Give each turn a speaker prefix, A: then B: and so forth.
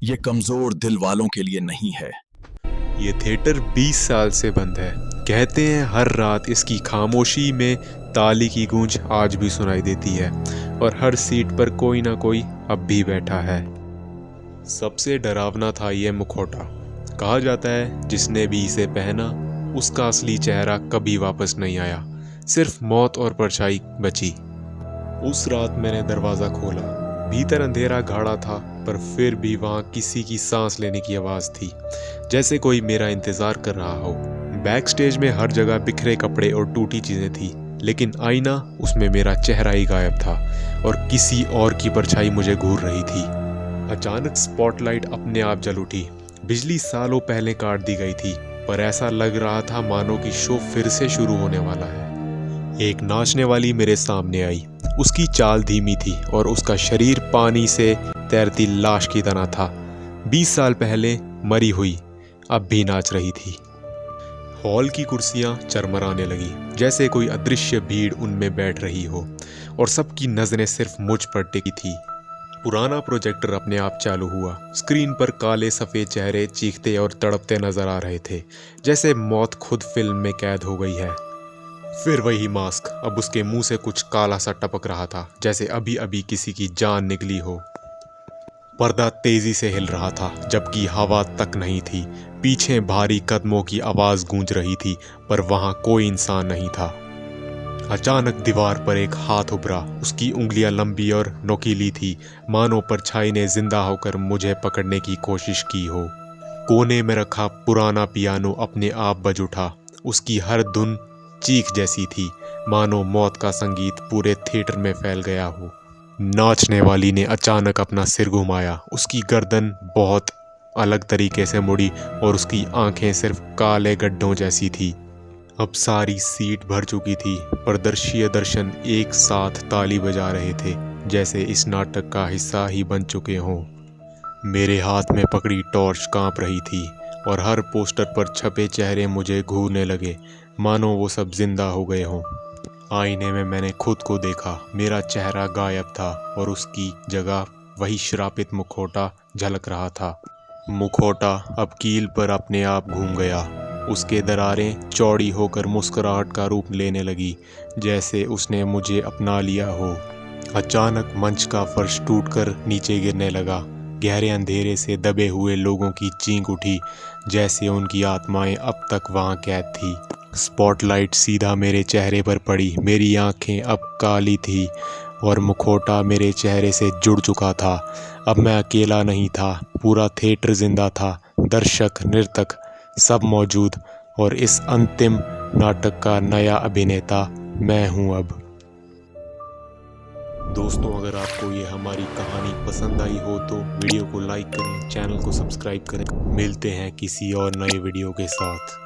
A: ये कमजोर दिल वालों के लिए नहीं है।
B: ये थिएटर 20 साल से बंद है। कहते हैं हर रात इसकी खामोशी में ताली की गूंज आज भी सुनाई देती है और हर सीट पर कोई ना कोई अब भी बैठा है। सबसे डरावना था ये मुखौटा। कहा जाता है जिसने भी इसे पहना उसका असली चेहरा कभी वापस नहीं आया, सिर्फ मौत और परछाई बची। उस रात मैंने दरवाज़ा खोला। भीतर अंधेरा गाढ़ा था, पर फिर भी वहाँ किसी की सांस लेने की आवाज़ थी, जैसे कोई मेरा इंतज़ार कर रहा हो। बैक स्टेज में हर जगह बिखरे कपड़े और टूटी चीज़ें थी, लेकिन आईना, उसमें मेरा चेहरा ही गायब था और किसी और की परछाई मुझे घूर रही थी। अचानक स्पॉटलाइट अपने आप जल उठी। बिजली सालों पहले काट दी गई थी, पर ऐसा लग रहा था मानो कि शो फिर से शुरू होने वाला है। एक नाचने वाली मेरे सामने आई। उसकी चाल धीमी थी और उसका शरीर पानी से तैरती लाश की तरह था। 20 साल पहले मरी हुई, अब भी नाच रही थी। हॉल की कुर्सियां चरमराने लगी, जैसे कोई अदृश्य भीड़ उनमें बैठ रही हो, और सबकी नजरें सिर्फ मुझ पर टिकी थी। पुराना प्रोजेक्टर अपने आप चालू हुआ। स्क्रीन पर काले सफ़ेद चेहरे चीखते और तड़पते नजर आ रहे थे, जैसे मौत खुद फिल्म में कैद हो गई है। फिर वही मास्क, अब उसके मुंह से कुछ काला सा टपक रहा था, जैसे अभी अभी किसी की जान निकली हो। पर्दा तेजी से हिल रहा था, जबकि हवा तक नहीं थी। पीछे भारी कदमों की आवाज गूंज रही थी, पर वहां कोई इंसान नहीं था। अचानक दीवार पर एक हाथ उभरा। उसकी उंगलियां लंबी और नोकीली थी, मानो परछाई ने जिंदा होकर मुझे पकड़ने की कोशिश की हो। कोने में रखा पुराना पियानो अपने आप बज उठा। उसकी हर धुन चीख जैसी थी, मानो मौत का संगीत पूरे थिएटर में फैल गया हो। नाचने वाली ने अचानक अपना सिर घुमाया। उसकी गर्दन बहुत अलग तरीके से मुड़ी और उसकी आंखें सिर्फ काले गड्ढों जैसी थी। अब सारी सीट भर चुकी थी। प्रदर्शीय दर्शन एक साथ ताली बजा रहे थे, जैसे इस नाटक का हिस्सा ही बन चुके हों। मेरे हाथ में पकड़ी टॉर्च कांप रही थी और हर पोस्टर पर छपे चेहरे मुझे घूरने लगे, मानो वो सब जिंदा हो गए हों। आईने में मैंने खुद को देखा। मेरा चेहरा गायब था और उसकी जगह वही श्रापित मुखौटा झलक रहा था। मुखौटा अब कील पर अपने आप घूम गया। उसके दरारें चौड़ी होकर मुस्कुराहट का रूप लेने लगी, जैसे उसने मुझे अपना लिया हो। अचानक मंच का फर्श टूटकर नीचे गिरने लगा। गहरे अंधेरे से दबे हुए लोगों की चीख उठी, जैसे उनकी आत्माएं अब तक वहां कैद थी। स्पॉटलाइट सीधा मेरे चेहरे पर पड़ी। मेरी आंखें अब काली थी और मुखौटा मेरे चेहरे से जुड़ चुका था। अब मैं अकेला नहीं था, पूरा थिएटर जिंदा था। दर्शक, नर्तक, सब मौजूद, और इस अंतिम नाटक का नया अभिनेता मैं हूं अब। दोस्तों, अगर आपको ये हमारी कहानी पसंद आई हो तो वीडियो को लाइक करें, चैनल को सब्सक्राइब करें। मिलते हैं किसी और नए वीडियो के साथ।